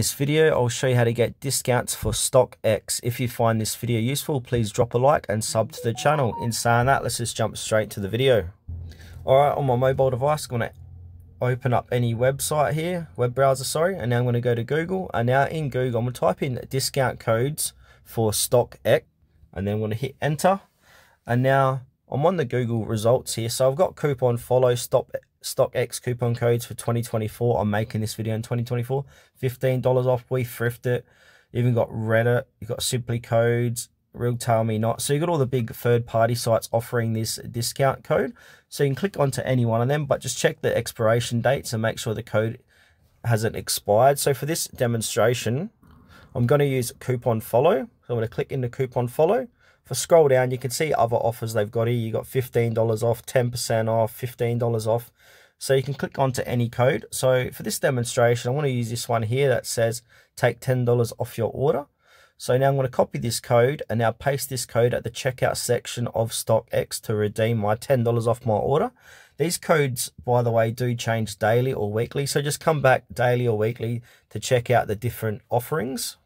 This video, I'll show you how to get discounts for StockX. If you find this video useful, please drop a like and sub to the channel. In saying that, let's just jump straight to the video. Alright, on my mobile device, I'm going to open up any website here, web browser, sorry, and now I'm going to go to Google. And now in Google, I'm going to type in discount codes for StockX, and then I'm going to hit enter. And now I'm on the Google results here. So I've got coupon follow StockX coupon codes for 2024. I'm making this video in 2024. $15 off. We thrift it. Even got Reddit. You've got Simply Codes, Real Tell Me Not. So you've got all the big third-party sites offering this discount code. So you can click onto any one of them, but just check the expiration dates and make sure the code hasn't expired. So for this demonstration, I'm going to use coupon follow. So I'm going to click into coupon follow. If I scroll down, you can see other offers they've got here. You got $15 off, 10% off, $15 off. So you can click onto any code. So for this demonstration, I want to use this one here that says take $10 off your order. So now I'm going to copy this code and now paste this code at the checkout section of StockX to redeem my $10 off my order. These codes, by the way, do change daily or weekly. So just come back daily or weekly to check out the different offerings.